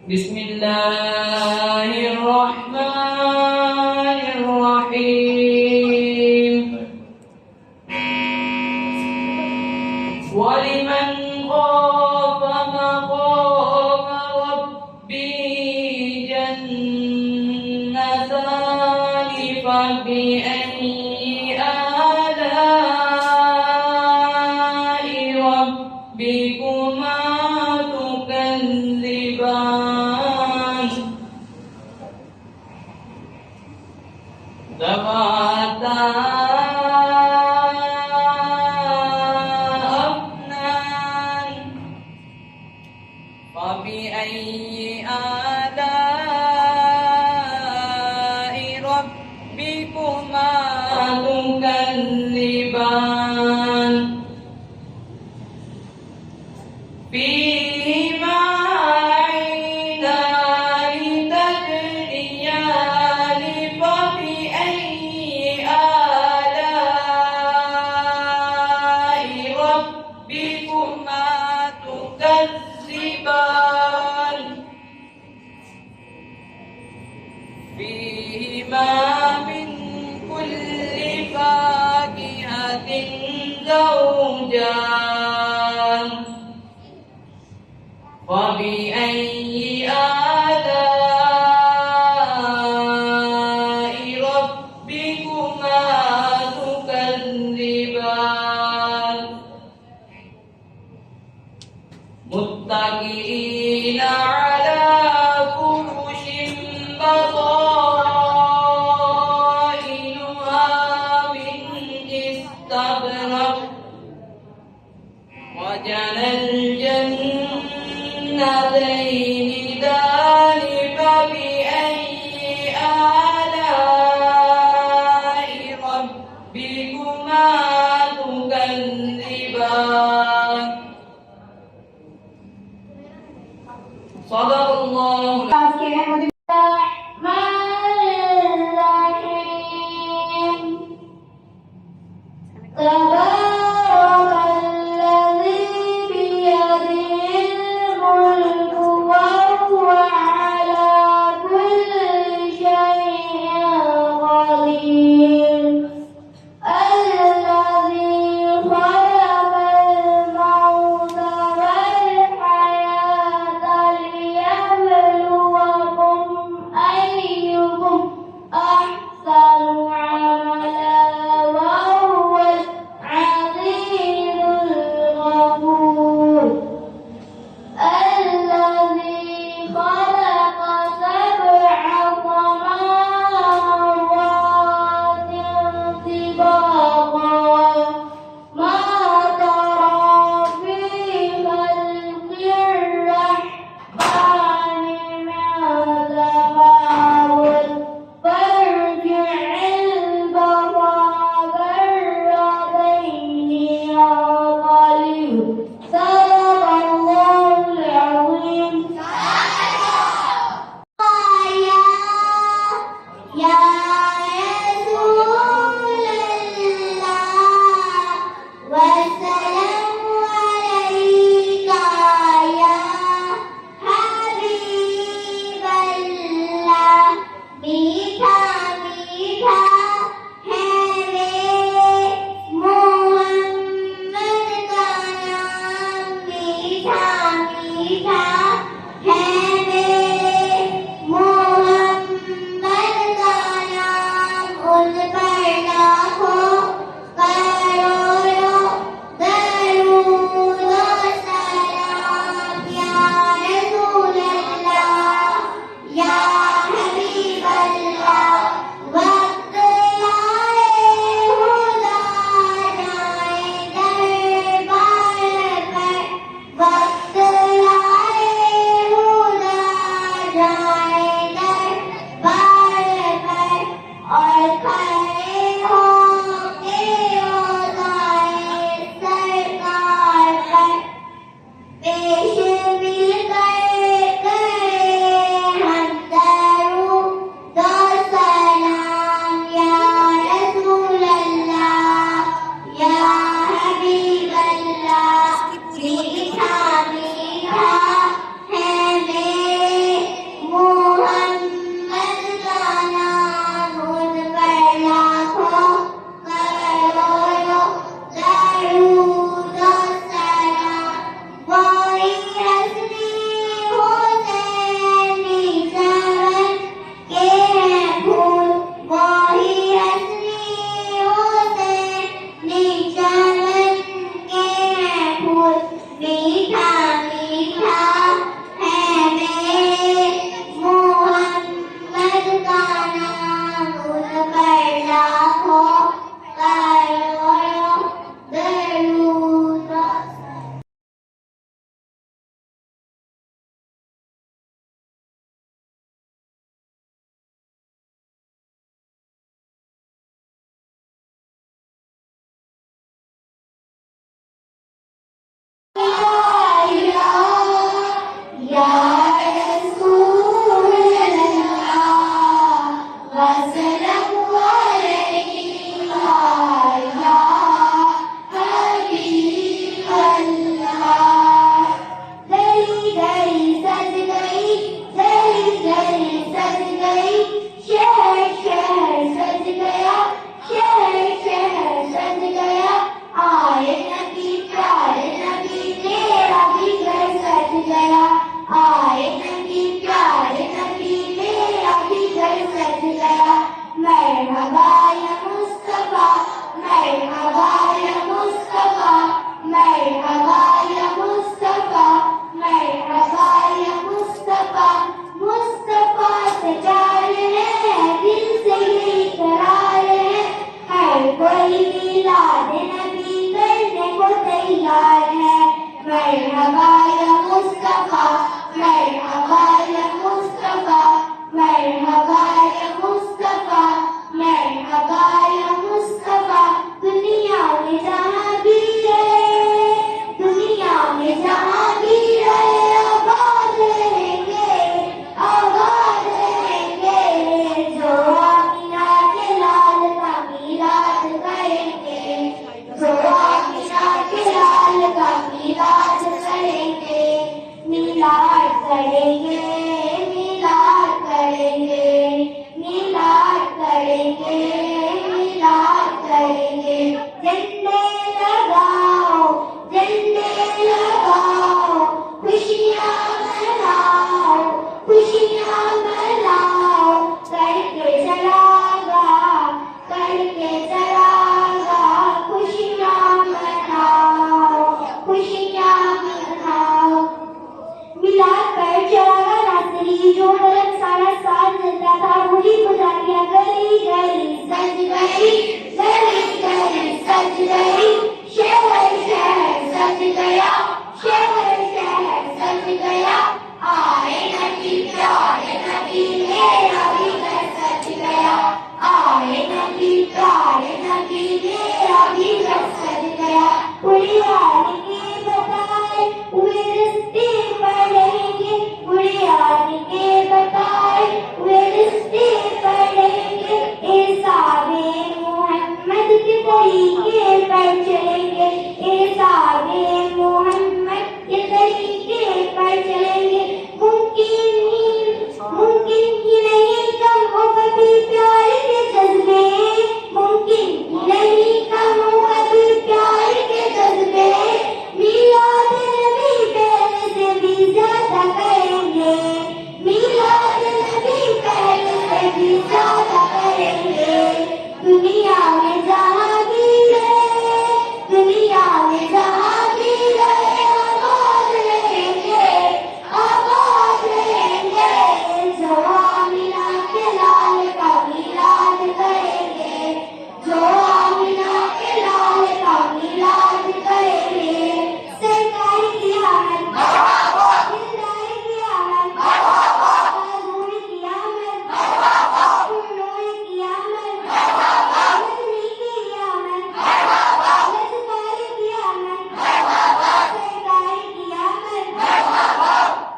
بسم الله الرحمن الرحيم ولمن خاف مقام ربه جنتان فبأي آلاء ربكما تكذبان ذواتا أفنان فبأي آلاء ربكما تكذبان فيهما عينان تجريان فبأي آلاء ربكما تكذبان فيهما من كل فاكهة زوجان فبأي آلاء ربكما تكذبان متكئين على فرش بطائنها من استبرق وجنى الجنتين دان فبأي آلاء ربكما تكذبان صدق الله ليبلوكم करेंगे, मिलाद करेंगे, मिलाद करेंगे, मिलाद करेंगे। झंडे लगाओ, झंडे लगाओ, खुशियाँ मनाओ, खुशियाँ मनाओ, करके चलागा, करके चलागा, खुशियाँ मनाओ, खुशियाँ मनाओ। मिलाद कर चलागा रात्रि, जो गलत सारा साथ चलता था वही गुजारिया गली गली सज गई, गली गली सज गई, शहर शहर सज गया, शहर शहर सज गया। आए नबी प्यारे नबी मेरा भी घर सज गया, आए नबी प्यारे नबी मेरा भी घर सज गया। उड़ियान के बताए हुए रिश्ते पढ़ेंगे, उड़ियान के बताए हुए रिश्ते पढ़ेंगे, इरसादे मोहम्मद के तरीके पर चलेंगे, इरसादे मोहम्मद के तरीके पर चलेंगे। मुमकिन ही नहीं कम हो कभी प्यार के जज्बे, मुमकिन ही नहीं कम हो कभी प्यार के जज्बे। मिलाद नबी पहले से भी ज्यादा करेंगे, मिलाद नबी पहले से भी ज्यादा करेंगे। दुनिया में जहाँ भी रहे, दुनिया में जहाँ भी रहे, आबाद रहेंगे, आबाद रहेंगे। जो आमिना के लाल का मिलाद करेंगे, जो आमिना के लाल का मिलाद करेंगे। सरकार की आमद, दिलदार की आमद, हुजूर की आमद, नूर की आमद, नजमी की आमद, लश्कर की आमद, सरकार की आमद।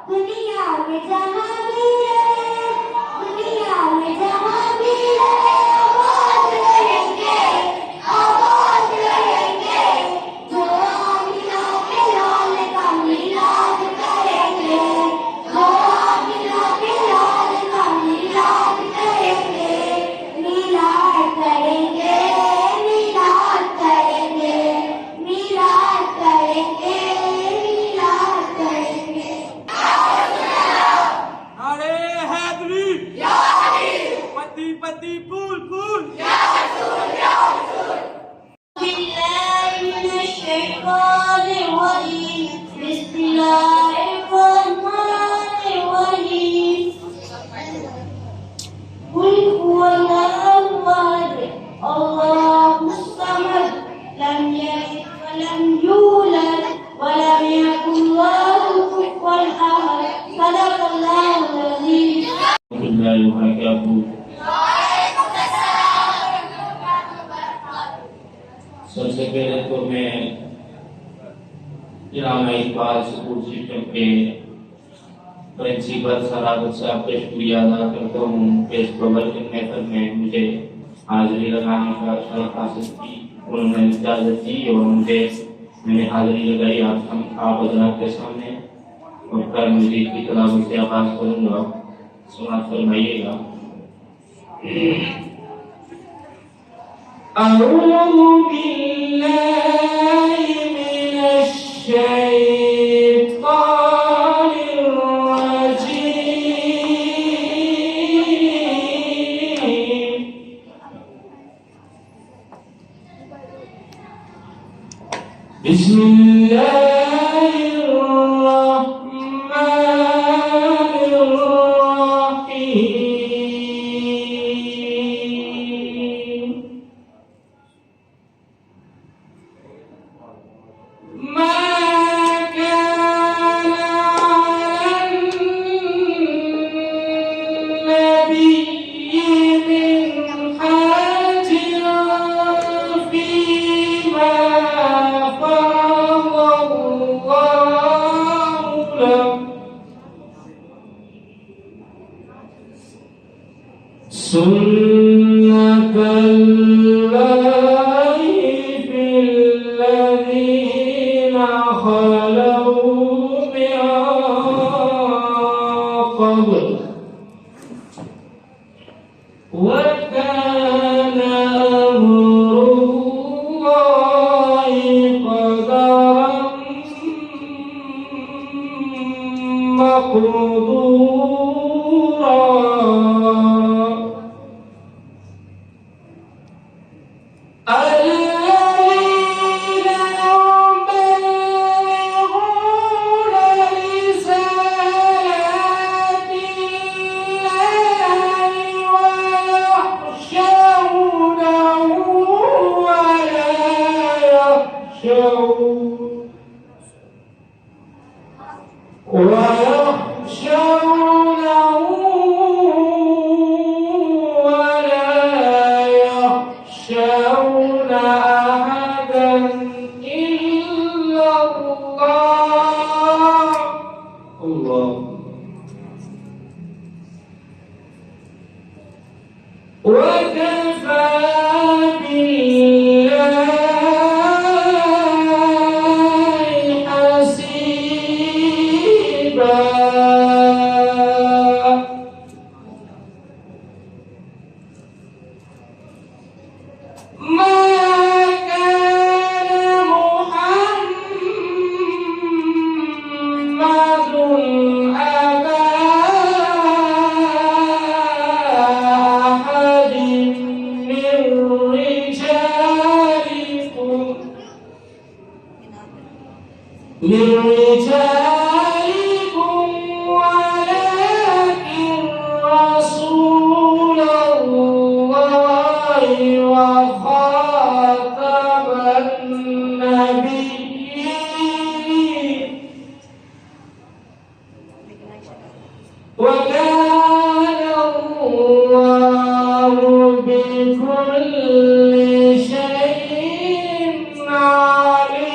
दुनिया में जहाँ भी रहे, दुनिया में जहाँ भी रहे, आबाद रहेंगे, आबाद रहेंगे। जो आमिना के लाल का मिलाद करेंगे, जो आमिना के लाल का मिलाद करेंगे, मिलाद करेंगे, मिलाद करेंगे, मिलाद करेंगे, मिलाद करेंगे। अरे हैदरी पति पति फूल फूल بالله من الشيطان الرجيم بسم الله الرحمن الرحيم قل هو الله أحد الله الصمد لم يلد ولم يولد ولم يكن له كفوا أحد صدق الله العظيم. सबसे पहले तो मैं इलामा इकबाल स्कूल सिस्टम के प्रिंसिपल सरागत साहब का शुक्रिया अदा करता हूँ कि इस प्रवचन मेथड में मुझे हाजिरी लगाने का शर्फ हासिल की, उन्होंने इजाज़त दी और मैंने हाजिरी लगाई आप हज़रात के सामने और फिर मुझे की तलावत से आगाज़ करूँगा, समाअत फरमाइएगा। أعوذ بالله من الشيطان الرجيم. بسم الله الرحمن الرحيم. سنة الله في الذين خلوا من قبل وكان أمر الله قدرا مقدورا الذين يبلغون رسالات الله ويخشونه ولا يخشونه ولا يخشون أحدا إلا الله وكفى بالله حسيبا ما كان محمد أبا أحد من رجالكم ولكن رسول الله وخاتم النبيين وكان الله بكل شيء عليما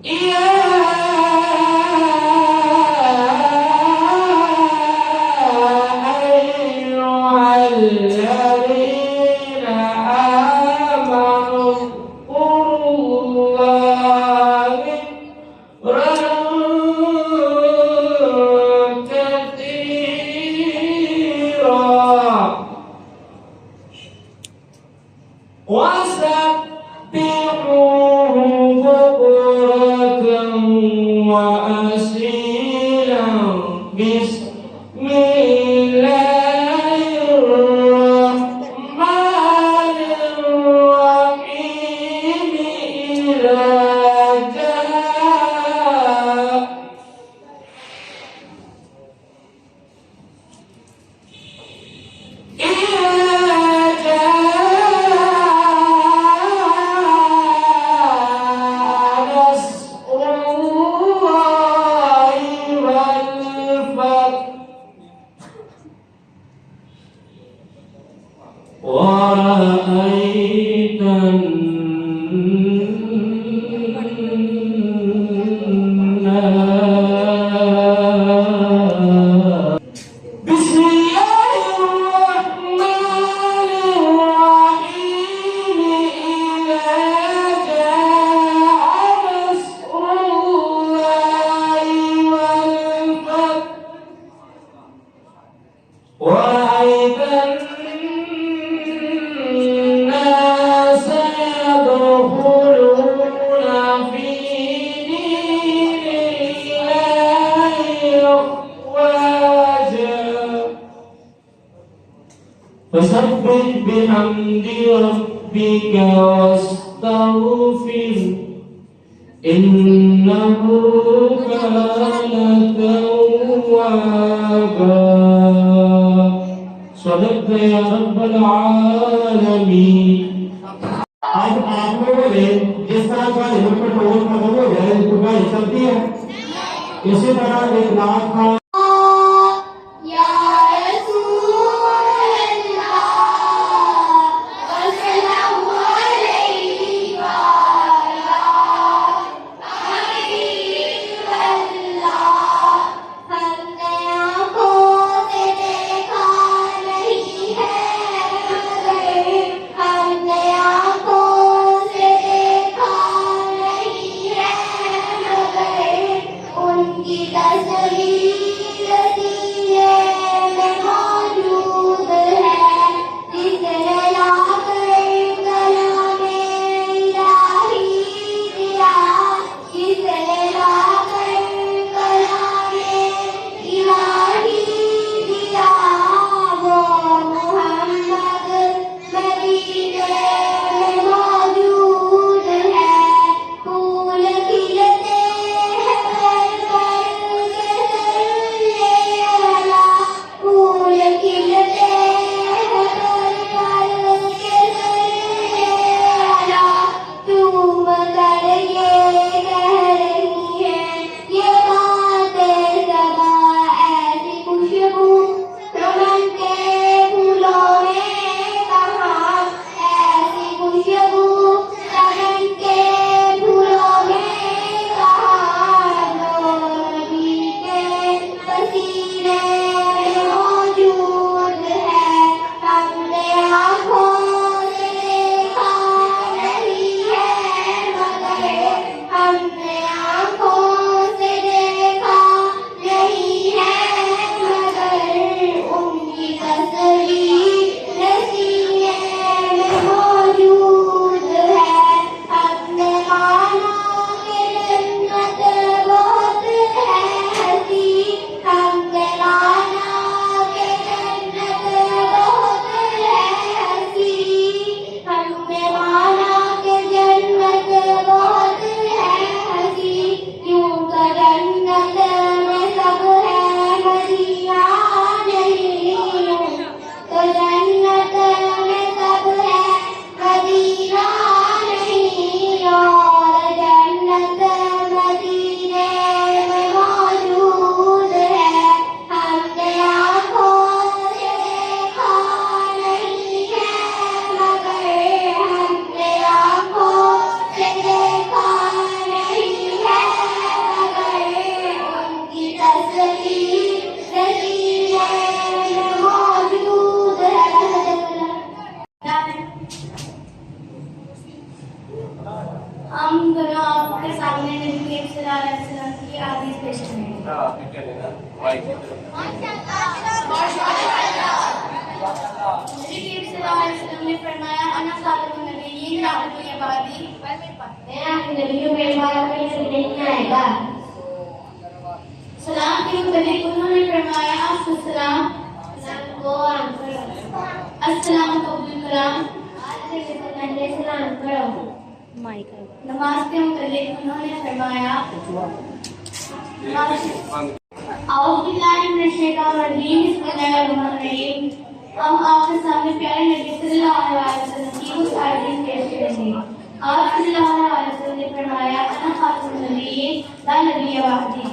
يا أيها الذين آمنوا اذكروا الله ذكرا كثيرا وسبحوه بكرة وأصيلا بسم الله الرحمن الرحيم إذا جاء نصر الله والفتح ورأيت الناس بسم الله الرحمن الرحيم إذا جاء نصر الله والفتح ورأيت الناس يدخلون في دين الله أفواجا فسبح بحمد ربك واستغفر إنه كان توابا صدقت يا رب العالمين आज आप लोगों ने जिस तरह का हेलमेट रोज खत्म हो गया है उसका हिसाब दिया इसी तरह एक लाख का يا رسول الله وسلام عليك يا حبيب الله हमने आँखों से देखा नहीं है मगर हमने आँखों से देखा हम दोनों आपके सामने नबी करीम सल्लल्लाहु अलैहि वसल्लम की हदीस पेश करेंगे। नबी करीम सल्लल्लाहु अलैहि वसल्लम ने फरमाया, अना खातमुन नबिय्यीन ला नबिय्य बादी, मैं आखिरी नबियों के बाद कोई नबी नहीं आएगा। सलाम के मुताबिक उन्होंने फरमाया, अस्सलाम को अस्सलाम कबूल कलाम, सलाम करो। नमाज के मुताबिक उन्होंने फरमाया, हम आपके सामने प्यारे नबी सल्लल्लाहु अलैहि वसल्लम की उस हदीस पेश करेंगे। आप सल्लल्लाहु अलैहि वसल्लम ने फरमाया, अना खातमुन नबिय्यीन ला नबिय्य बादी,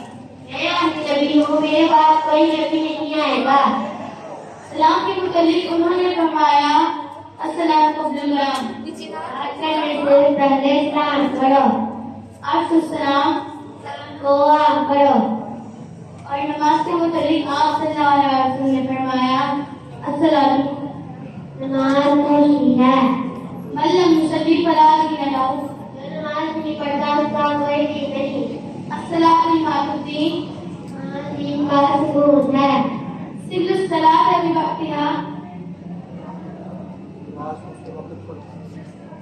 मैं आखिरी नबी हूँ, मेरे बाद कोई नबी नहीं आएगा। सलाम के मुताबिक उन्होंने फरमाया, अस्सलाम कबूल पहले सलाम करो, अस्सलाम को आप करो। और नमाज के मुताबिक आप सल्लल्लाहु अलैहि वसल्लम ने फरमाया, अस्सलाम नमाज नहीं है, मल्लम मुसल्ली फला दीन लहू, नमाज नहीं पढ़ता उसका कोई दीन नहीं। अस्सलाम मातुद्दीन, दीन का सबूत है। सिल्लुस सलात अभी वक्तिहा,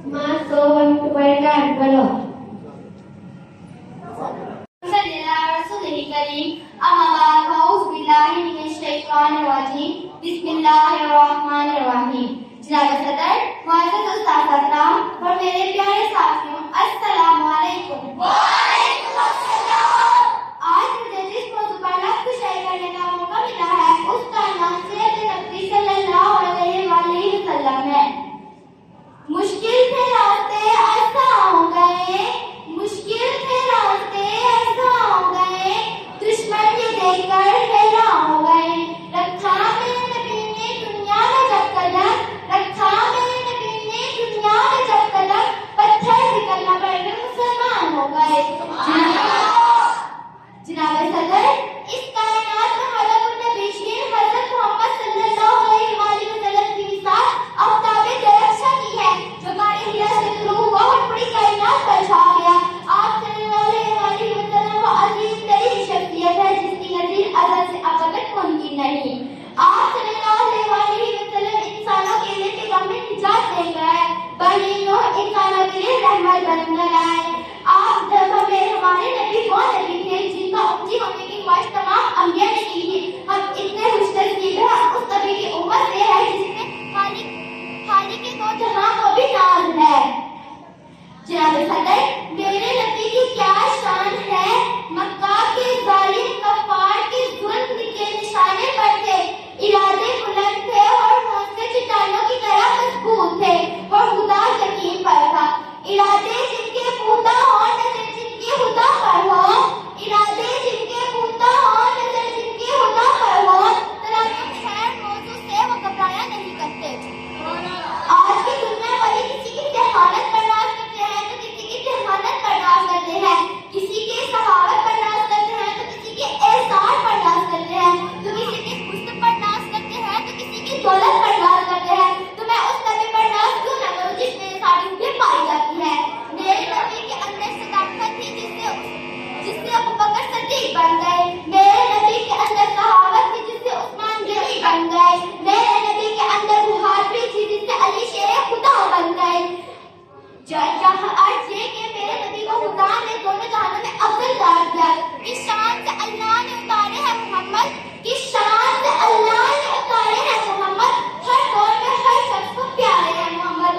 नमाज को वक्त पर काट करो। जनाब सदर, मुअज़्ज़ज़ उस्ताद हज़रात और मेरे प्यारे साथियों, अस्सलामु अलैकुम। वालेकुम अस्सलाम। आज मुझे जिस मौजू पर लफ्ज़ शेयर करने का मौका मिला है, उसका नाम सैयद नबी सल्लल्लाहु अलैहि वसल्लम है। मुश्किल से रास्ते आसान हो गए, मुश्किल से रास्ते आसान हो गए, दुश्मन ये देखकर हैरान हो गए। रखा मेरे नबी ने दुनिया में जब कदम, रखा मेरे नबी ने दुनिया में जब कदम, पत्थर निकलना पड़ गए, मुसलमान हो गए। जनाब सदर, इस कायनात में हज़रत नबी हज़रत मोहम्मद सल्लल्लाहु अलैहि वसल्लम की मिसाल आफ्ताबे दरख्शा की है, जो गाड़ी हिला से थ्रू बहुत बड़ी कायनात पर छा गया। आप सल्लल्लाहु अलैहि वसल्लम वो अजीब तरीन शख्सियत है जिसकी नज़ीर अज़ल से अब तक मुमकिन नहीं। आप सल्लल्लाहु अलैहि वसल्लम इंसानों के लिए पैगाम में निजात दे गए, बनी नूह इंसानों के लिए रहमत बन गए। आप जब हमारे नबी वो नबी थे जिनका उम्मती होने की ख्वाहिश तमाम अंबिया ने की थी। हम इतने खुशनसीब हैं, हम उस नबी की उम्मत से है जिसमें खालिक के दो जहां को भी नाज है। जनाब सदर, मेरे नबी की क्या शान है। मक्का के जालिम कफ्फार के जुल्म के निशाने पर थे, इरादे बुलंद थे और हौसले चट्टानों की तरह मजबूत थे और खुदा यकीन पर था। इरादे जिनके पूता हो, नजर जिनके खुदा पर हो, इरादे जिनके पूता हो, नजर जिनके खुदा पर हो, तराजुम खैर मौजू से वो घबराया नहीं करते। आज की दुनिया वाले किसी की जहालत बर्दाश्त करते हैं तो किसी की जहालत बर्दाश्त करते हैं, किसी के सहावत बर्दाश्त करते हैं तो किसी के एहसान बर्दाश्त करते हैं, तो किसी के हुस्न बर्दाश्त करते हैं तो किसी की दौलत बर्दाश्त करते हैं। तो मैं उस नबी बर्दाश्त क्यों न करूं जिसमें सारी खूबियां पाई जाती है। मेरे नबी के अंदर सदाकत थी जिससे अबू बकर सिद्दीक बन गए। मेरे नबी के अंदर सहावत थी जिससे उस्मान गनी बन गए। मेरे नबी के अंदर बहादुरी थी जिससे अली शेर खुदा बन गए। अर्ज ये कि मेरे नबी को खुदा ने दोनों जहानों में अफजल करार दिया। किस शान से अल्लाह ने उतारे हैं मोहम्मद, किस शान से अल्लाह ने उतारे हैं मोहम्मद, हर दौर में हर शख्स को प्यारे हैं मोहम्मद।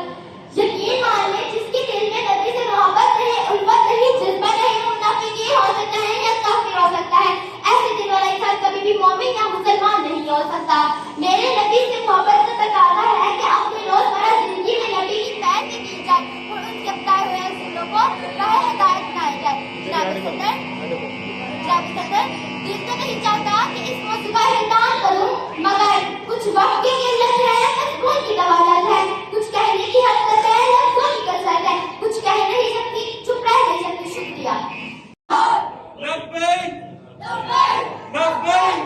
यकीन मान ले जिसके दिल में नबी से मोहब्बत नहीं, उल्फत नहीं, जज्बा नहीं, मुनाफिकी हो सकता है या काफिर हो सकता है। ऐसे दिल वाला इंसान कभी भी मोमिन या मुसलमान नहीं हो सकता। मेरे नबी से मोहब्बत का तकाजा है कि अपनी रोजमर्रा जिंदगी में नबी की पैरवी की जाए और उनके बताए हुए असूलों को राह हिदायत बनाई जाए। जनाब सदर, दिल तो नहीं चाहता कि इस मौजू का एहतराम करूं, मगर कुछ वक्त की किल्लत है, मजबूर की दवालत है, कुछ कहने की हसरत है, लफ्ज़ों की कसरत है, कुछ कह नहीं सकती, चुप रह नहीं सकती। शुक्रिया। लब्बैक लब्बैक लब्बैक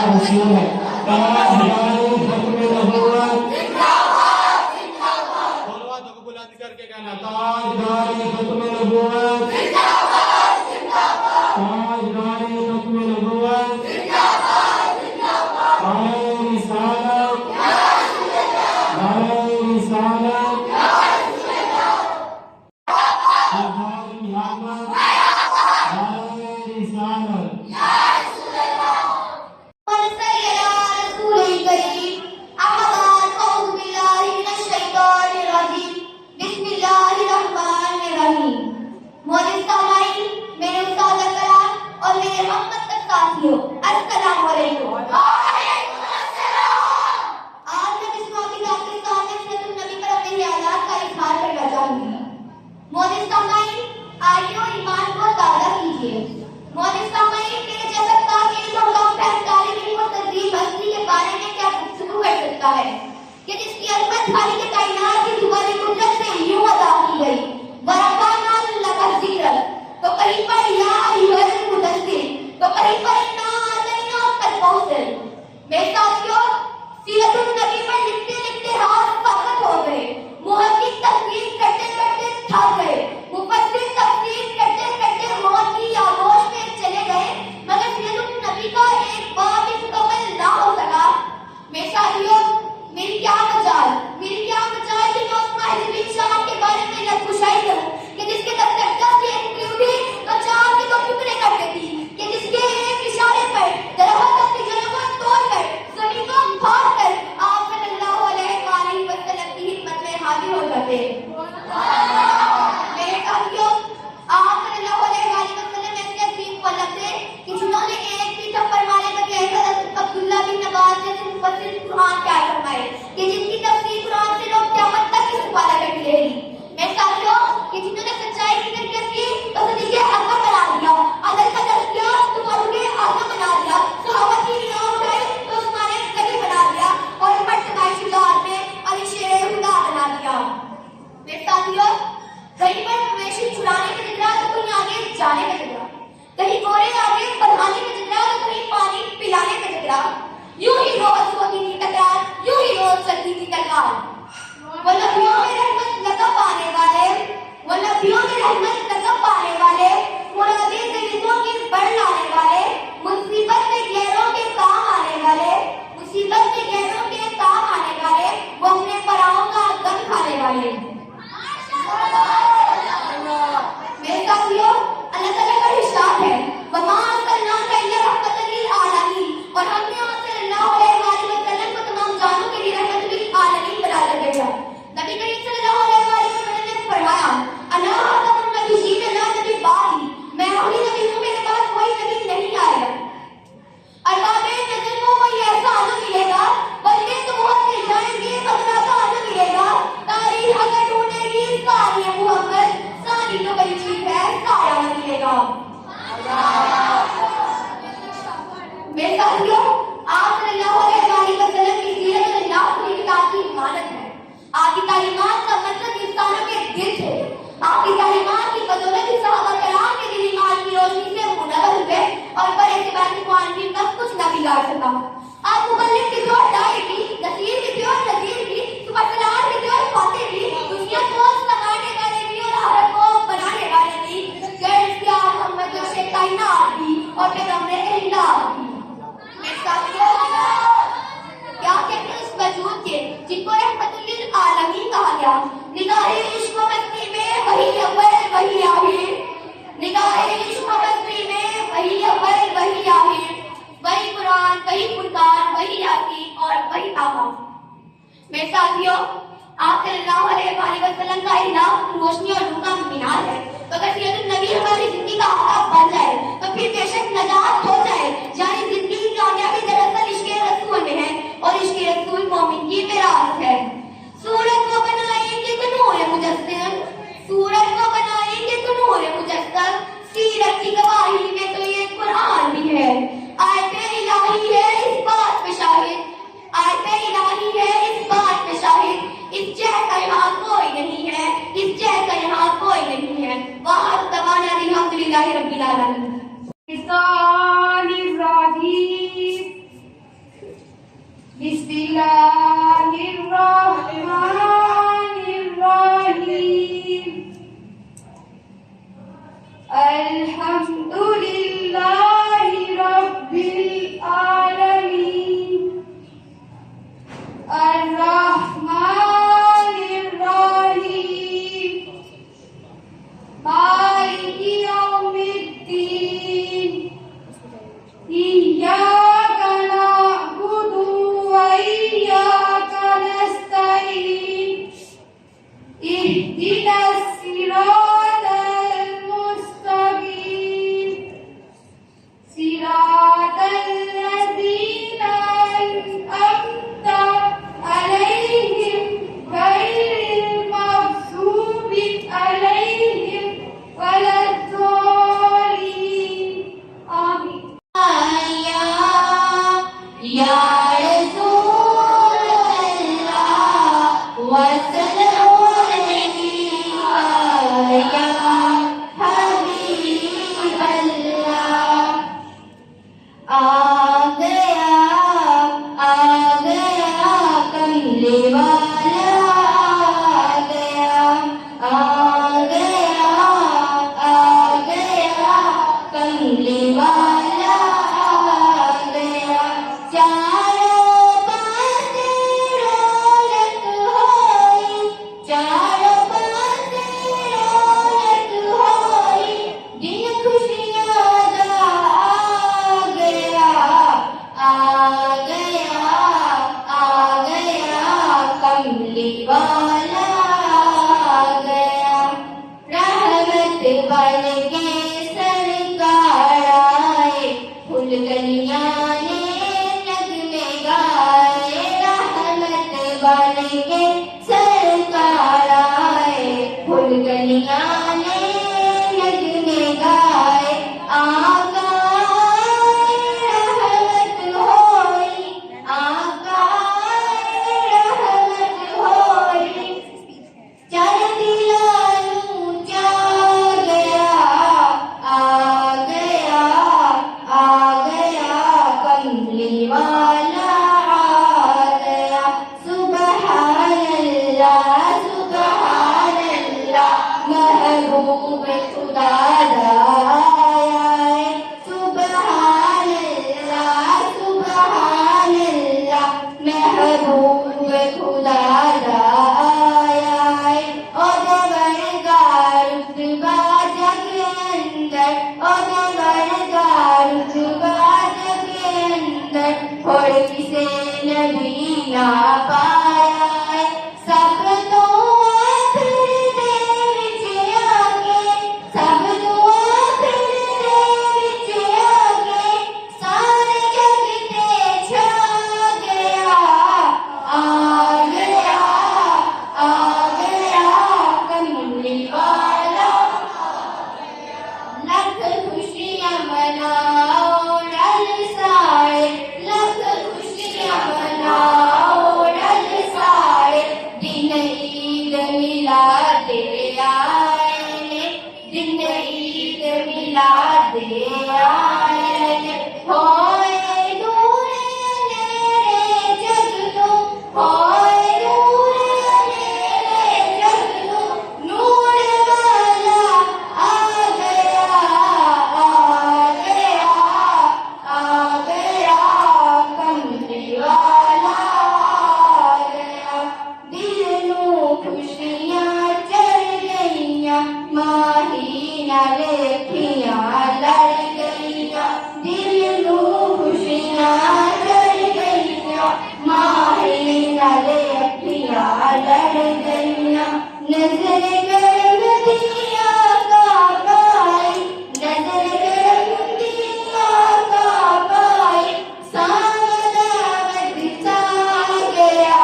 रसूल है। ताजदारी खत्म नबूवत जिंदाबाद जिंदाबाद। बोलो तो बुलंद करके कहना ताजदारी खत्म नबूवत जिंदाबाद जिंदाबाद। ताजदारी खत्म नबूवत जिंदाबाद जिंदाबाद। नारे रिसालत नारे रिसालत जिहाद मोहम्मद नारे रिसालत। मेरे साथियों, आप सल्लल्लाहु अलैहि वसल्लम का इनाम रोशनी और नूर का मीनार है। तो अगर सीरत नबी हमारी जिंदगी का आका बन जाए तो फिर बेशक नजात हो जाए। यानी जिंदगी की कामयाबी दरअसल इश्क़ रसूल में है और इश्क़ रसूल मोमिन की मिरास है। सूरत को बनाएंगे तो नूर मुजस्सम, सूरत को बनाएंगे तो नूर मुजस्सम, सीरत की गवाही में तो ये कुरान भी है। आयते इलाही है इस बात पे शाहिद, आयते इलाही है इस बात पे शाहिद, इस जैसा यहाँ कोई नहीं है, इस जैसा यहाँ कोई नहीं है। वहाँ तबाना अल्हम्दुलिल्लाहि रब्बिल आलमीन। बिस्मिल्लाहिर्रहमानिर्रहीम अल्हम्दुलिल्लाहि रब्बिल आलमीन अर्रहमानिर्रहीम मालिकि यौमिद्दीन इय्याका नअबुदु व इय्याका नस्तईन इहदिनस सिरातल मुस्तकीम सिरातल लज़ीना अनअमता अलैहिम गैरिल मग़ज़ूबि अलैहिम वलद्दॉलीन आमीन। या रसूल अल्लाह वसल्लम अलैहि या हबीब अल्लाह। आ गया कमले वाला आ गया कमले वाला आ गया। चारों पासे रौनक होई चारों पासे रौनक होई दिन खुशियां दा आ गया कमली वाला आ गया। रहमत बन के सरकार आए फूल कलियां ने नगमे गाए। रहमत बन के सरकार आए फूल कलियां ने नगमे गाए। आका रहमत होई आका रहमत होई चार दिलानू चा गया आ गया कमली वाला आ गया। सुबहानल्लाह महबूब खुदा आया है। सुबहानल्लाह महबूब खुदा आया है। और बरगार रुतबा जग अंदर और बरगार रुतबा जग अंदर और किसे नबी ना पाया है। सब तो आखिर दे विच आके सब तो आखिर दे विच आके सारे जग ते छा गया आ गया कमली वाला। लख खुशियां मनाओ रल साए लख खुशियां मनाओ रल साए दिन ईद मिलाद आए ने दिन ईद मिलाद आए ने। होए दूर अंधेरे जग तो होए दूर अंधेरे जग तो नूर वाला आ गया कमली वाला आ गया। दिल नू खुशियां चढ़ गईयां माही नाल अखियां लड़ गईयां। दिल नू खुशियां चढ़ गईयां माही नाल अखियां लड़ गईयां। नजर करम दिया का पाई नजर करम दिया का पाई सावधावत सा गया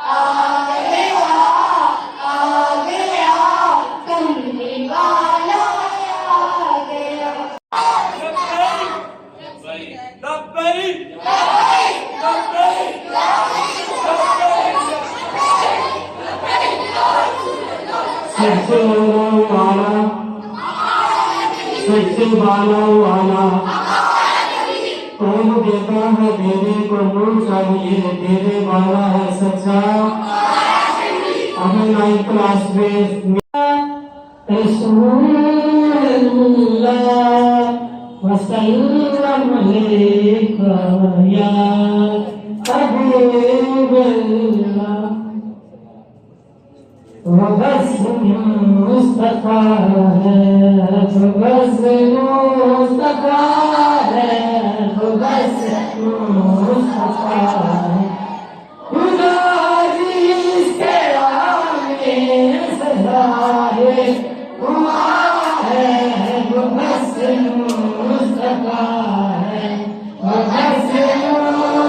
आ गया कमली वाला आ गया। सबसे वाला वाला कौन देता है मेरे नबी को नूर चाहिए, तेरे वाला है सच्चा। हमें 9th क्लास में वसल्लम अलैका या हबीबल्लाह वबस मुस्तफा है, वबस मुस्तफा है, वबस मुस्तफा है। खुदा जिसके आगे सजाए हुआ है, वबस मुस्तफा है, वबस मुस्तफा है।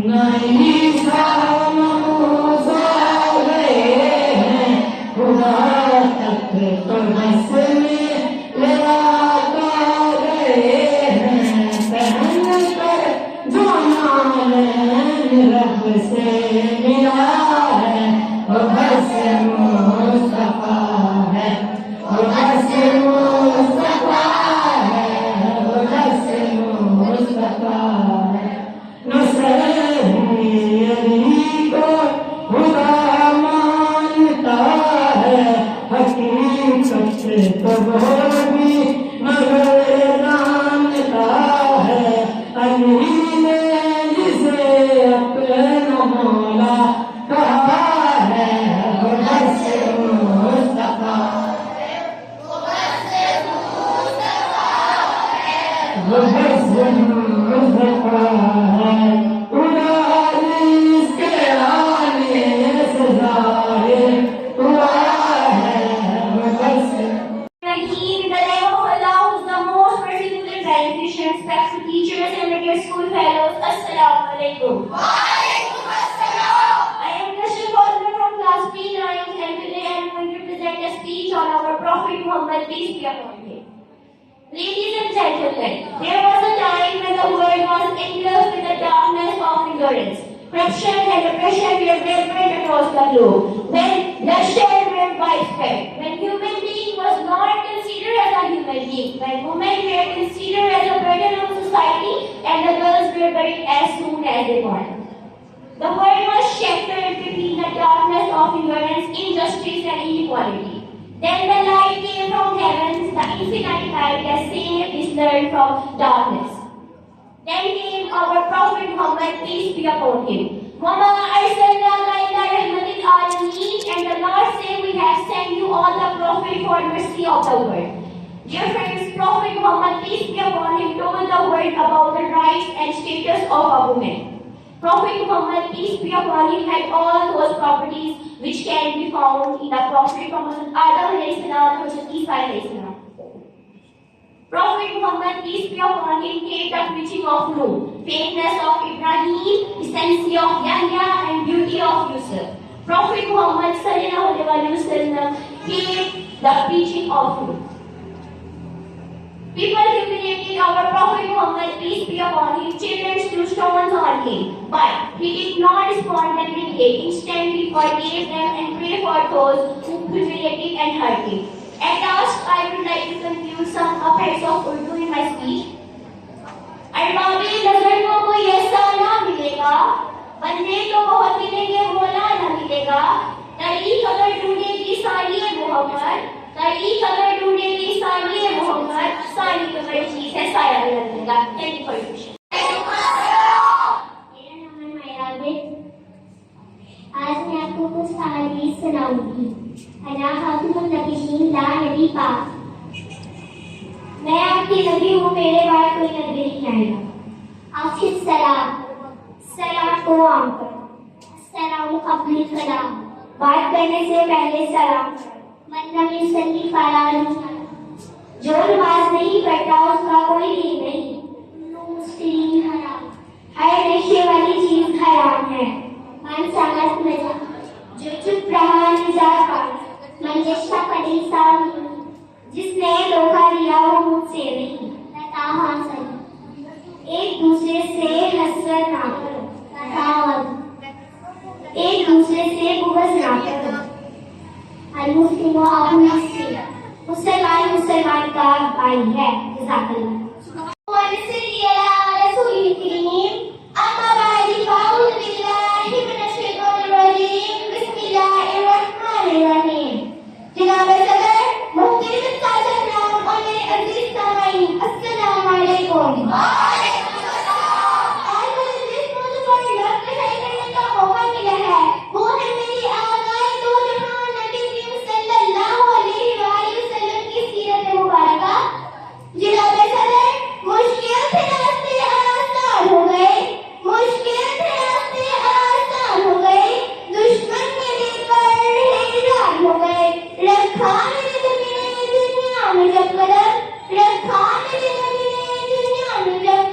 नहीं सामूसा गए हैं, खुदा तक तो बस में लगा गए हैं। पहन कर जो नाम रब से मिला है, वो बस मुस्तफा है, वो बस मुस्तफा है, वो बस मुस्तफा है। अली को खुदा मानता है, हकीकत तो वो भी मगर जानता है। अली ने जिसे अपना मौला कहा है, वो बस मुस्तफा है, वो बस मुस्तफा है। Teachers and my dear school fellows, Assalamu alaikum. I am Nashir Fatima from class P9 and today I am going to present a speech on our Prophet Muhammad, peace be upon him. Ladies and gentlemen, there was a time when the world was engulfed with the darkness of ignorance. Corruption and oppression were rampant across the globe. When bloodshed were widespread, when human being was not considered as a human being, when women were considered as a burden on society, and the girls were buried as soon as they born. The world was shattered between the darkness of ignorance, injustice, and inequality. Then the light came from heaven, the infinite light that saved Israel from darkness. Then came our Prophet Muhammad, peace be upon him. وَمَا أَرْسَلْنَاكَ إِلَّا رَحْمَةً لِلْعَالَمِينَ, and the Lord said, we have sent you all the prophet for mercy of the world. Dear friends, Prophet Muhammad, peace be upon him, told the world about the rights and status of a woman. Prophet Muhammad, peace be upon him, had all those properties which can be found in the Prophet Muhammad, Adam alayhi salam, Prophet Isa alayhi salam. Prophet Muhammad, peace be upon him, gave the preaching of Nuh, fairness of Ibrahim, decency of Yahya, and beauty of Yusuf. Prophet Muhammad sallallahu alaihi wasallam gave the preaching of Nuh. People humiliated our Prophet Muhammad, peace be upon him. Children threw stones on him, but he did not respond and retaliate. Instead, he forgave them and prayed for those who humiliated and hurt him. At last, I would like to conclude some aspects of Urdu in my speech. अरबाबे नजर को कोई ऐसा ना मिलेगा, बंदे तो बहुत मिलेंगे, बोला ना मिलेगा। तरीक अगर ढूंढेगी सालिए मोहम्मद, तरीक अगर ढूंढेगी सालिए मोहम्मद, साली तो बड़ी चीज है, साया भी लगेगा। Thank you for your question. मेरा नाम है मायरा बेग। आज मैं आपको कुछ कहानी सुनाऊंगी। अना खातून नबीशीन ला नबी पाक। मैं आपकी नबी हूँ, मेरे बाद कोई नबी नहीं आएगा। आखिर सलाम, सलाम को आम करो, सलाम कबली सलाम, बात करने से पहले सलाम करो। मन नबी सल्ली फलानी, जो नमाज नहीं पढ़ता उसका कोई दीन नहीं। मुस्लिम हराम, हर नशे वाली चीज हराम है। मन समझ में जा, जो चुप रहा निजात पाया। मन यशा पड़ी सामी, जिसने धोखा दिया वो मुझसे नहीं। नताहा सही, एक दूसरे से हसरत ना करो। एक दूसरे से बुग़्ज़ ना करो। अल-मुस्लिम अखुल मुस्लिम, मुसलमान का भाई है। जज़ाकल्लाह। जनाब सदर, मुख्तलिफ साथीदार और मेरे अजीज सामाईन, अस्सलाम वालेकुम। आज मुझे जिस मौजूद पर लफ्ज़ शरीक करने का मौका मिला है वो है मेरी आगाए दो जहां नबी करीम सल्लल्लाहु अलैहि वसल्लम की सीरत मुबारका। जनाब सदर, मुश्किल थे रास्ते आसान हो गए, मुश्किल थे रास्ते आसान हो गए, दुश्मन के दिल पर हैरान हो गए। रखा मेरे नबी ने दुनिया में जब कदम, रखा मेरे नबी ने दुनिया में जब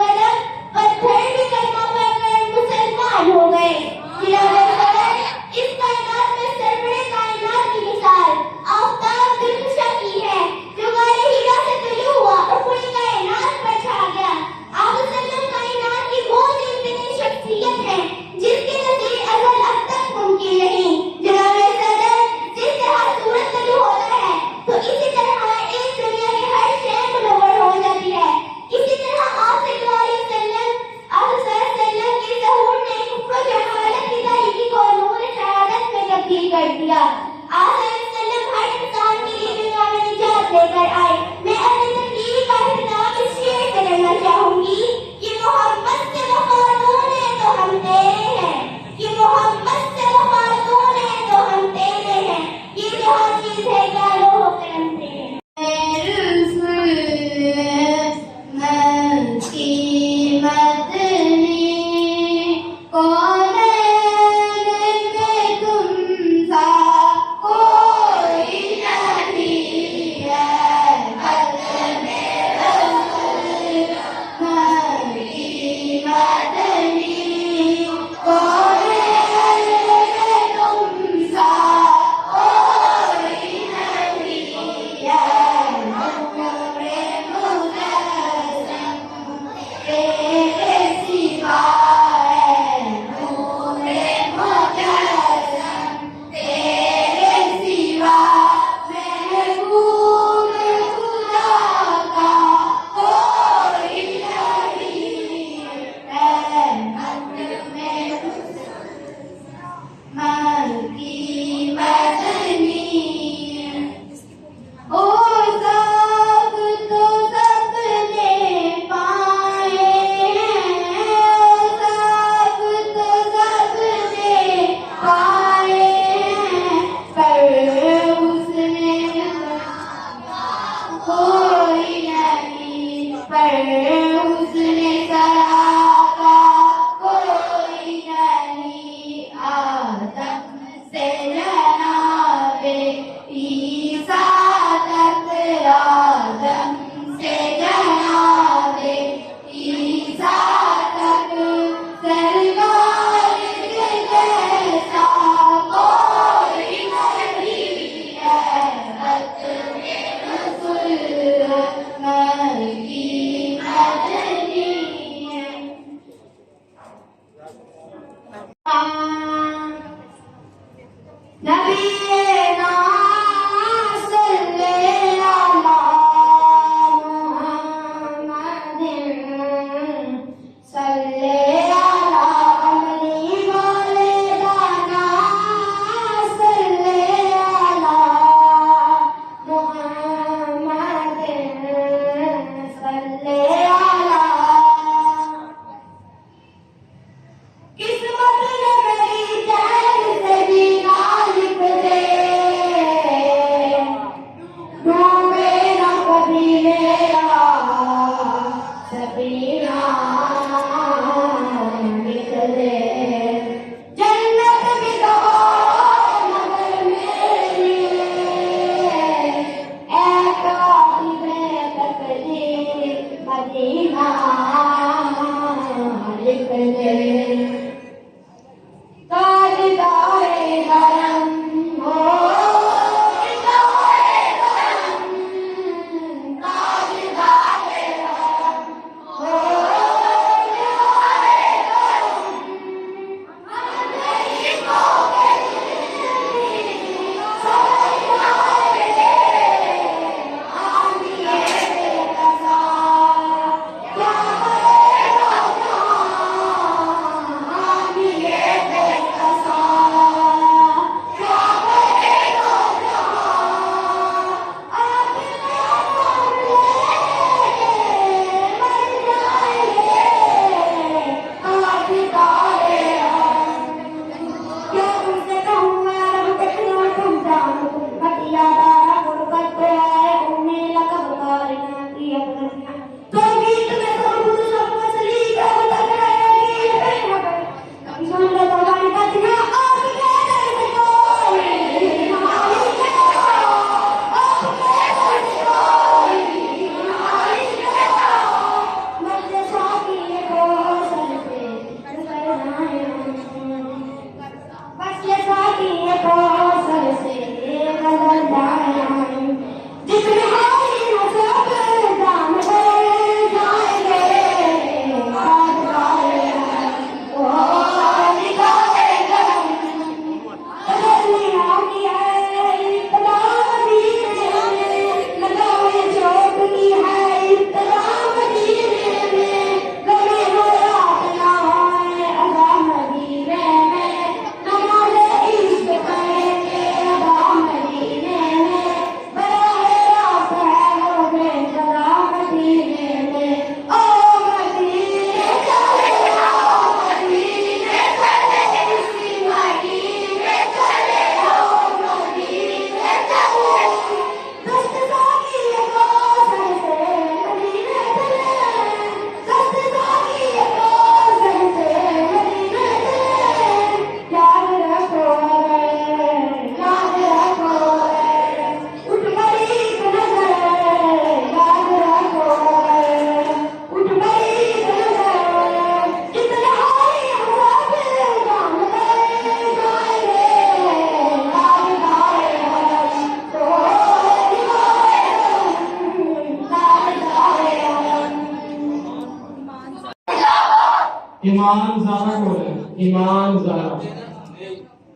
ईमान ज़ारा बोले, ईमान ज़ारा।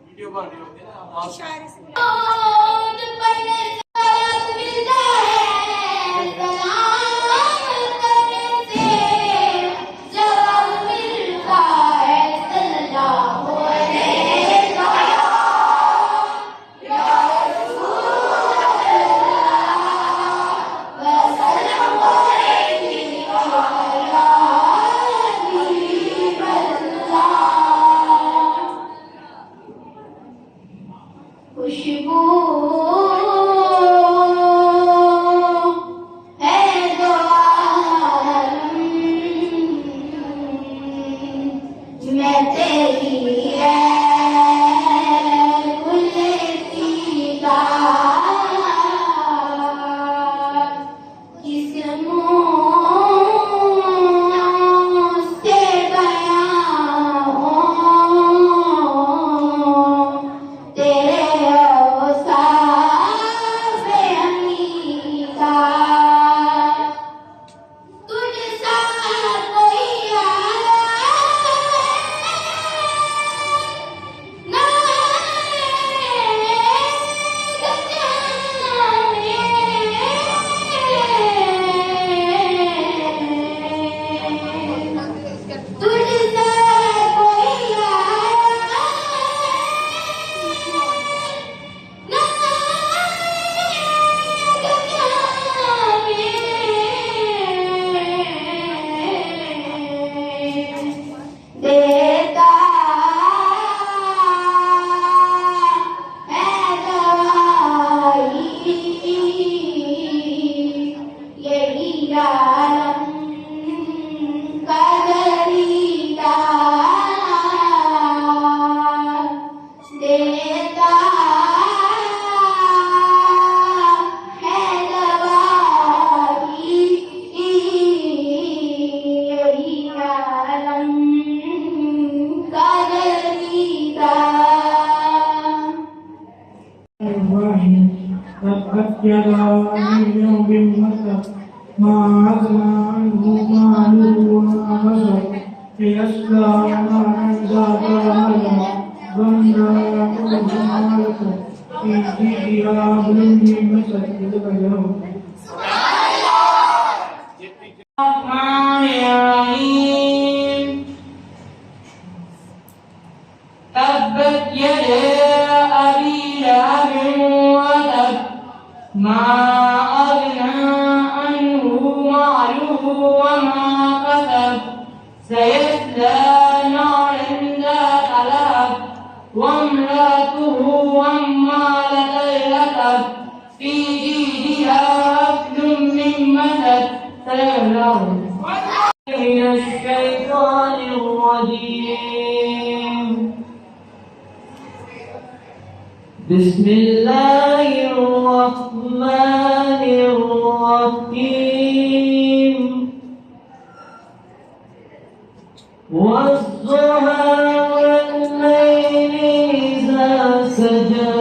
वीडियो बन रही होगी ना आप तुझ पर सलाम मिलता है, सलाम करने से जवाब मिलता है। सल्लल्लाहु अलैहि खुशबू है दो आलम, मैं तेरी है खुले सीता, किस मुँह से बयां हो तेरे औसाफ हमीदा। तुझ सा कोई ना तुझ सा कोई देता है दवाई, यही आलम का दरीदा। देता है दवाई, यही आलम का दरीदा। تبت يدا أبي لهب وتب ما أغنى عنه ماله وما كسب سيصلى نارا ذات لهب ظنها يأكله مالك في جيدها حبل من مسد صدق الله الرحمن الرحيم تبت يدا أبي لهب وتب ما أغنى عنه ماله وما كسب سيصلى نارا ذات لهب وامرأته حمالة الحطب في جيدها حبل من مسد. من الشيطان الرجيم بسم الله الرحمن الرحيم والضحى والليل إذا سجى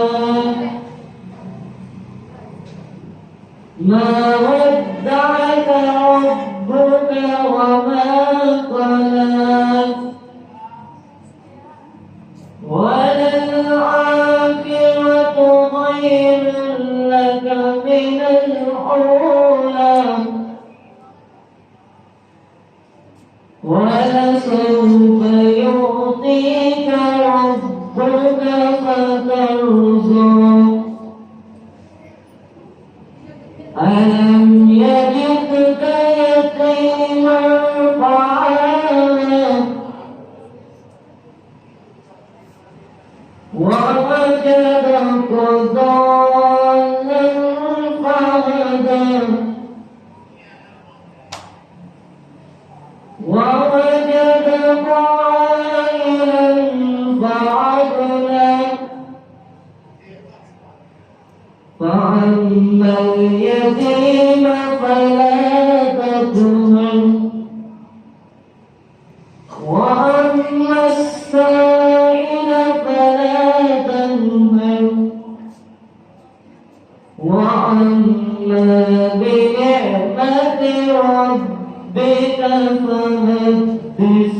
ما ودعك ربك وما قلى وللآخرة خير لك من الأولى ولسوف يعطيك ربك فترضى ألم يجدك يتيما فآوى ووجدك ضالا فهدى ووجدك عائلا فأغنى فأما اليتيم فلا تقهر وأما السائل فلا تنهر وأما بنعمة ربك فحدث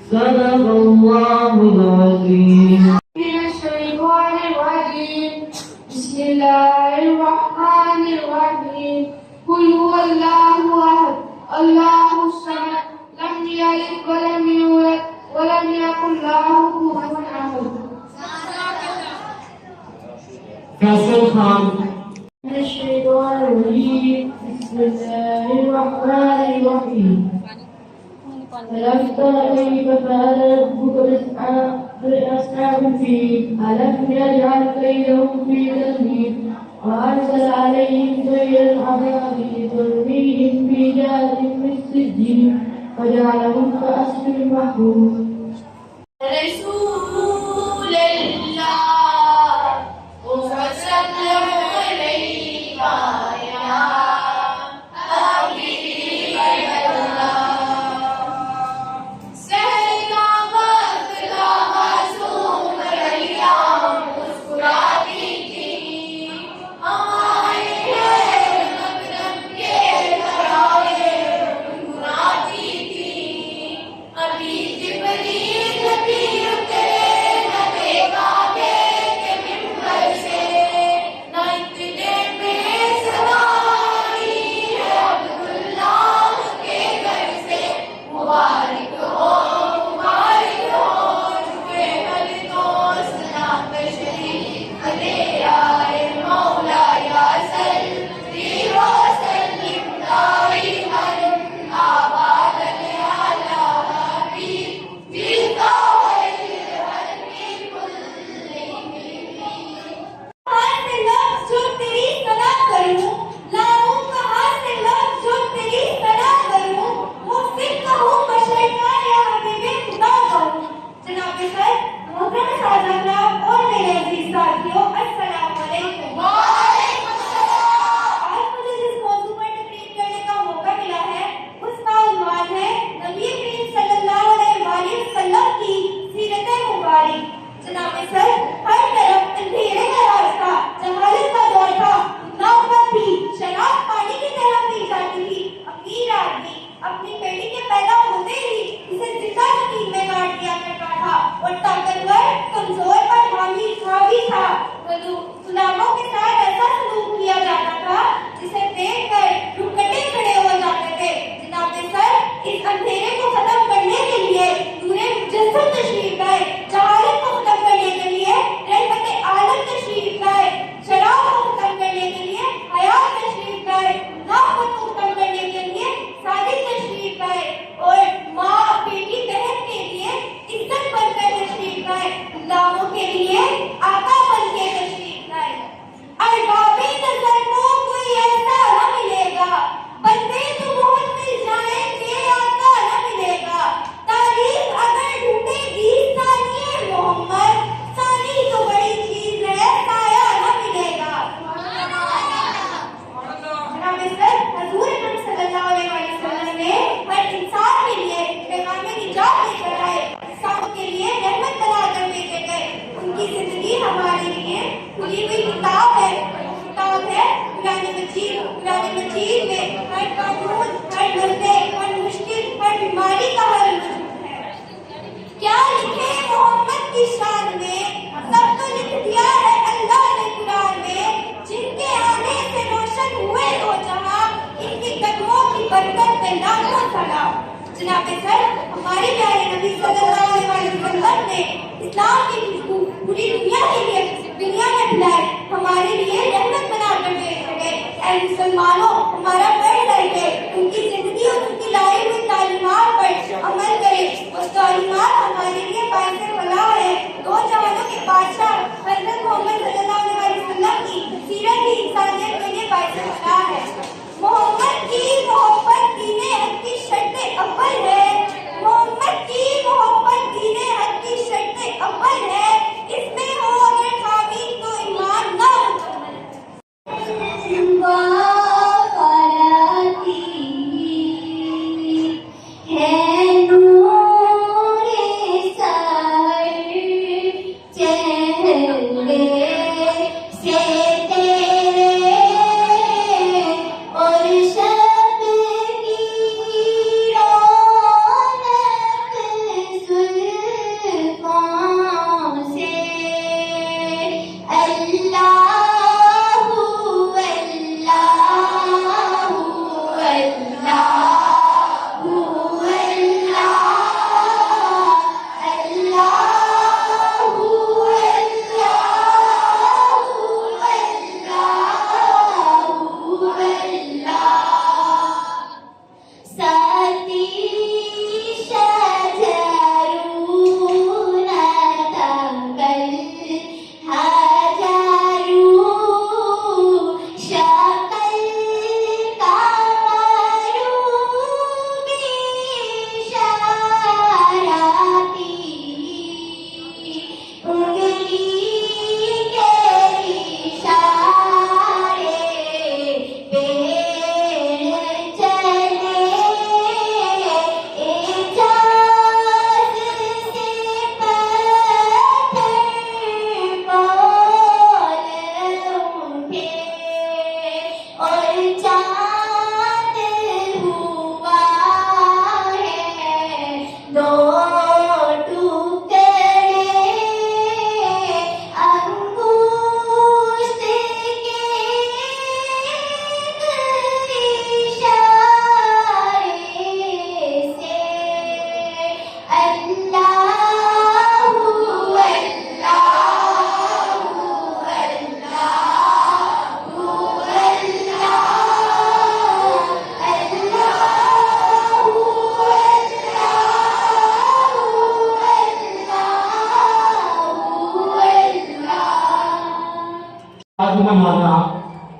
صدق الله العظيم من الشيطان الرجيم بسم الله الرحمن الرحيم قل هو الله أحد الله الصمد لم يلد ولم يولد ولم يكن له كفوا أحد फैसल खान من الشيطان الرجيم بسم الله الرحمن الرحيم ألم تر كيف فعل ربك بأصحاب الفيل ألم يجعل كيدهم في تدبير وأرسل عليهم طيرا أبابيل ترميهم بحجارة من سجيل فجعلهم كعصف مأكول رسول الله وسلم عليك يا حبيب الله सहना मसला मासूम रैया मुस्कुराती थी हमारे मकदम के तराए गुनगुनाती थी अभी जिब्रील भी उतरे न देखा के मिंबर से न इतने बेसवारी है अब्दुल्लाह के घर से मुबारक हो छुए हर दोस्त ना तशरीफ ले आए मौला या सल्ली व सल्लिम दाइमन आबादन अला हबीबिका कहाँ से लफ्ज़ जो तेरी सना करूं लाऊं कहाँ से लफ्ज़ जो तेरी सना करूं मुफ्तिर कहूं बशर का या हबीबे खुदा कहूं जनाब सर मोहतरम साहब और मेरे अजीज साथियों अस्सलाम वालेकुम आज मुझे जिस मौजू पर तकरीर करने का मौका मिला है उसका उन्वान है नबी करीम सल्लल्लाहु अलैहि वसल्लम की सीरत मुबारक जनाब सर हर तरफ अंधेरे का रास्ता जहालत का दौर था नौबत भी शराब पानी की तरह पी जाती थी अमीर आदमी अपनी बेटी के पैदा होते ही उसे जिंदा जमीन में गाड़ दिया करता था और ताकतवर कमजोर पर हावी था गुलामों के साथ ऐसा सलूक किया जाता था जिसे देखकर रुकटे खड़े हो जाते थे जनाब सर इस अंधेरे को खत्म करने के लिए नूरे मुजस्सम तशरीफ लाए जहालत को खत्म करने के लिए रहमत आलम तशरीफ लाए शराब को खत्म करने के लिए हयात तशरीफ लाए नफ़रत को खत्म करने के लिए सादिक तशरीफ लाए और माँ बेटी बहन के लिए इज्जत बनकर तशरीफ लाए गुलामों के लिए आका बनके तशरीफ लाए अरबाबे नजर को कोई ऐसा न मिलेगा बंदे तो बहुत मिल जाएंगे आका न मिलेगा तारीफ अगर ढूंढेगी सानिए मोहम्मद सानी तो बड़ी चीज है साया न मिलेगा जनाब सर हजूर अकरम सल्लल्लाहु अलैहि वसल्लम ने हर इंसान के लिए पैगाम निजात लेकर आए इंसानों के लिए रहमत बनाकर भेजे गए उनकी जिंदगी हमारे लिए खुली हुई किताब है कुरान मजीद में हर कानून हर मसले हर मुश्किल हर बीमारी का हल मौजूद है क्या लिखे मोहम्मद की शान में सब तो लिख दिया है अल्लाह ने कुरान में जिनके आने से रोशन हुए दो जहां इनके कदमों की बरकत में लाखों सलाम जनाब सर हमारे प्यारे नबी सल्लल्लाहु अलैहि वसल्लम ने इस्लाम की खुशबू पूरी दुनिया के लिए दुनिया में फैलाई हमारे लिए रहमत बनाकर भेजे गए ऐ मुसलमानों हमारा फर्ज है कि उनकी जिंदगी और उनकी लाई हुई तालीमात पर अमल करें और तालीमात हमारे लिए बाइस फलाह है दो जहानों के बादशाह हजरत मोहम्मद सल्लल्लाहु अलैहि वसल्लम की सीरत ही इंसानियत के लिए बाइस फलाह है मोहम्मद की मोहब्बत दीने हक की शर्त अव्वल है मोहम्मद की मोहब्बत दीने हक की शर्त अव्वल है इसमें हो अगर खामी तो ईमान ना मुकम्मल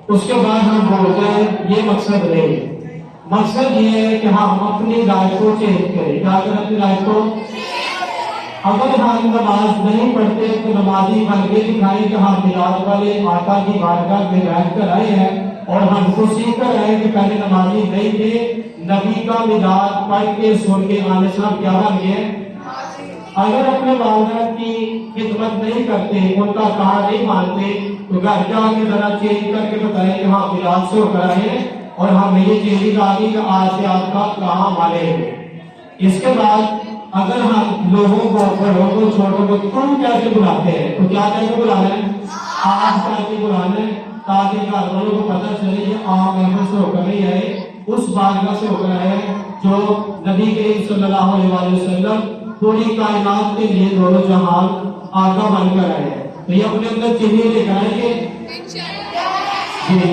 उसके बाद हम बोलते हैं ये मकसद नहीं है। मकसद ये है कि हम अपनी लाइफ को चेंज करें। क्या करें अपनी लाइफ को? अगर हम नमाज नहीं पढ़ते तो नमाजी बन के दिखाएं कि हम मिलाद वाले आका की बारगाह में बैठ कर आए हैं और हमको सीख कर आए कि पहले नमाजी नहीं थे, नबी का मिलाद पढ़ के सुन के आने से क्या बन गए। अगर अपने वालिदैन की खिदमत नहीं करते, उनका कहा नहीं मानते, तो घर जाके जरा चेंज करके बताएं कि हाँ मिलाद से होकर आए और हमें ये चेंजिंग आ गई कि आज से आपका कहाँ माने। इसके बाद अगर हम लोगों को, बड़ों को, छोटों को तुम कैसे बुलाते हैं, तो क्या कैसे बुलाना है? आप कैसे बुलाना है, ताकि घर वालों को पता चले ये आम मेहमान से होकर नहीं आए, उस बारगाह से होकर आए जो नबी करीम सल्लल्लाहु अलैहि वसल्लम पूरी कायनात के लिए दोनों जहान आका बनकर आए हैं। तो ये अपने अंदर चिन्ह लेकर आएंगे।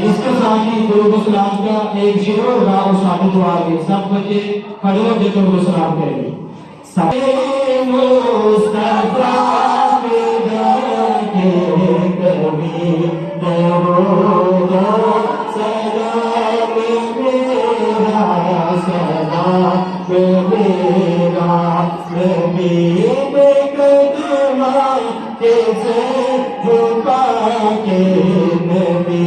इसके साथ ही दुरूद सलाम का एक शेर होगा और शादी दुआ के सब बच्चे खड़े होकर दुरूद सलाम करेंगे। मुस्तफा के दर के कभी दरूद सलाम मेरा सलाम मेरा नबी बेकदमा कैसे झुका के नबी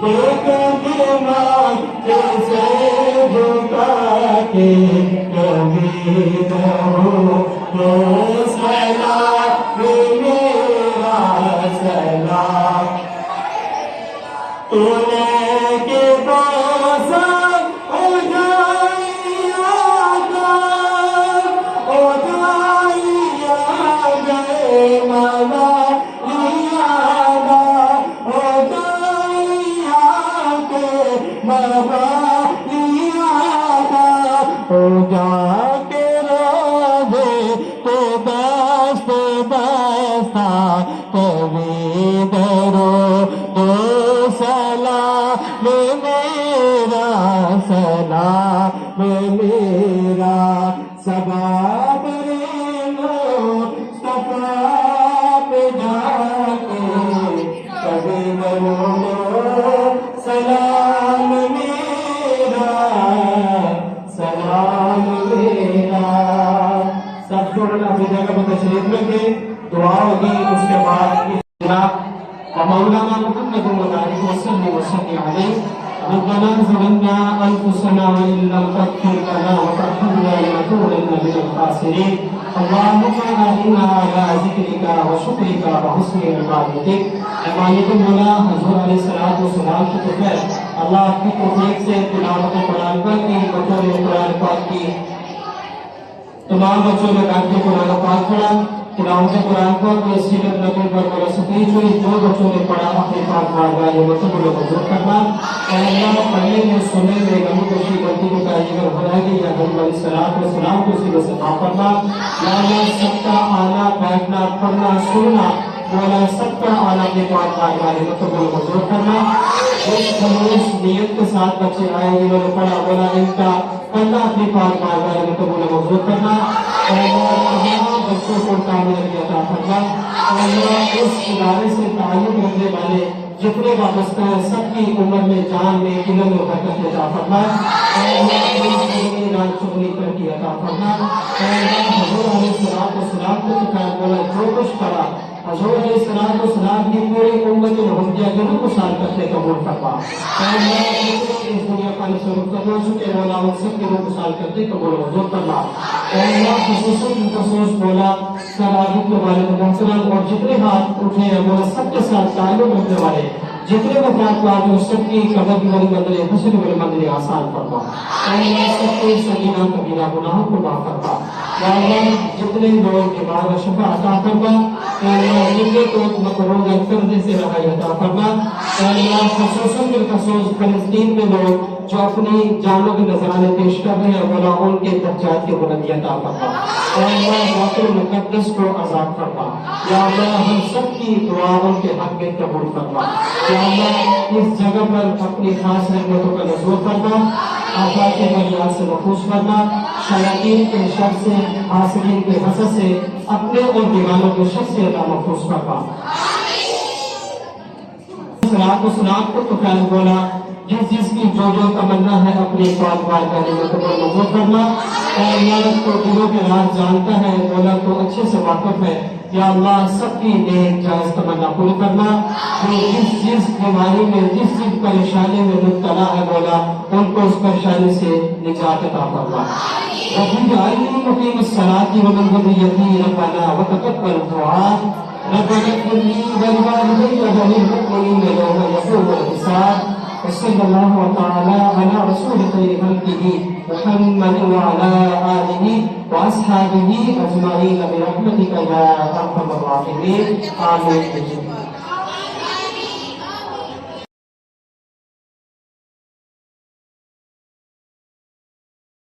बेकदमा कैसे झुका के कभी दरूद सलाम मेरा सलाम तूने के पास मेरा सबा बरेलो सफा पे जाके कभी बरो सलाम मेरा सलाम मेरा। सब छोड़ना अपनी जगह पर तशरीफ रखे, दुआ होगी। उसके बाद मौलाना मुहम्मद वसल्लम अलैहि रब्बना ज़लमना अनफुसना व इन लम तग़फिर लना व तरहमना लनकूनन्ना मिनल ख़ासिरीन। अल्लाहुम्मा इन्ना अला ज़िक्रिका व शुक्रिका व हुस्नि इबादतिक। मालिक मौला हुज़ूर अलैहिस्सलातु वस्सलाम की तौफीक, अल्लाह की तौफीक से तिलावत कुरान पाक की, बतौर कुरान पाक की तमाम बच्चों ने बैठ के कुरान पाक पढ़ा। तिलावत कुरान पाक में सीरत नबी पर बरसती हुई जो बच्चों ने पढ़ा अपने पाक बारगाह में बच्चों को मंजूर करना। और अल्लाह पढ़ने में सुनने में गलती कोई गलती को चाहिए बनाएगी या हम सलाम को सीधे से माफ करना। अल्लाह सबका आना बैठना पढ़ना सुनना बोला सबका आना अपने पाक बारगाह में बच्चों को मंजूर करना। उस नियत के साथ बच्चे आए जिन्होंने पढ़ा बोला इनका पढ़ना अपने पाक बारगाह में बच्चों को मंजूर करना। बच्चों को कामयाबी अता फरमा। और उस इदारे से ताल्लुक रखने वाले जितने वाबस्ता है सबकी उम्र में जान में इल्म में बरकत अता फरमा। चुगली करके अता फरमा। हुज़ूर अलैहिस्सलातु वस्सलाम को बोला जो कुछ पढ़ा हुज़ूर अलैहिस्सलातु वस्सलाम की पूरी उम्मत मुहम्मदिया जरूर को साल करते कबूल फरमा। इस दुनिया का स्वरूप करना चुके वाला उन सब के रूप साल करते कबूल मंजूर करना। खसूस बोला सलाहियत के बारे में और जितने हाथ उठे हैं बोला सबके साथ ताल्लुक रखने वाले जितने वफात पाए उस सबकी कब्र की बड़ी मंजिलें हश्र की बड़ी मंजिलें आसान फरमा। सबके सगीरा कबीरा गुनाहों को माफ फरमा। जितने लोग बीमार और शिफा अता फरमा। जितने को मकरूज कर्जे से रहाई अता फरमा। खसूसन बिलखसूस फिलिस्तीन में लोग जो अपनी जानों के नजराने पेश कर रहे हैं बोला उनके दर्जात की बुलंदी अता फरमा। और मुकद्दस को आजाद फरमा। या अल्लाह हम सबकी दुआ उनके हक में कबूल फरमा। या अल्लाह इस जगह पर अपनी खास रहमतों का नज़ूर फरमा। आफात के बलियात से महफूज फरमा। शयातीन के शर से हासिदीन के हसद से अपने और दीवानों के शर से अल्लाह महफूज फरमा। अलैहिस्सलाम को तो ख्याल बोला जिसकी जो तमन्ना है अपने बार करने में कबूल करना। और अल्लाह तो दिलों के राज जानता है, बोला तो अच्छे से वाकिफ है। या अल्लाह सबकी नेक जायज तमन्ना पूरी करना। जो जिस बीमारी में जिस परेशानी में मुब्तला है बोला उनको उस परेशानी से निजात अता फरमा। रब्बी जअलनी मुक़ीमस सलाती व मिन ज़ुर्रिय्यती रब्बना व तक़ब्बल दुआ। रब्बना इग़फिरली व लिवालिदैया व लिल-मुअ्मिनीना यौमा यक़ूमुल हिसाब। वसल्लल्लाहु तआला अला रसूलिल खल्क़िही मुहम्मद व अला आलिहि व अस्हाबिही अजमईन बिरहमतिका या अरहमर राहिमीन। आमीन।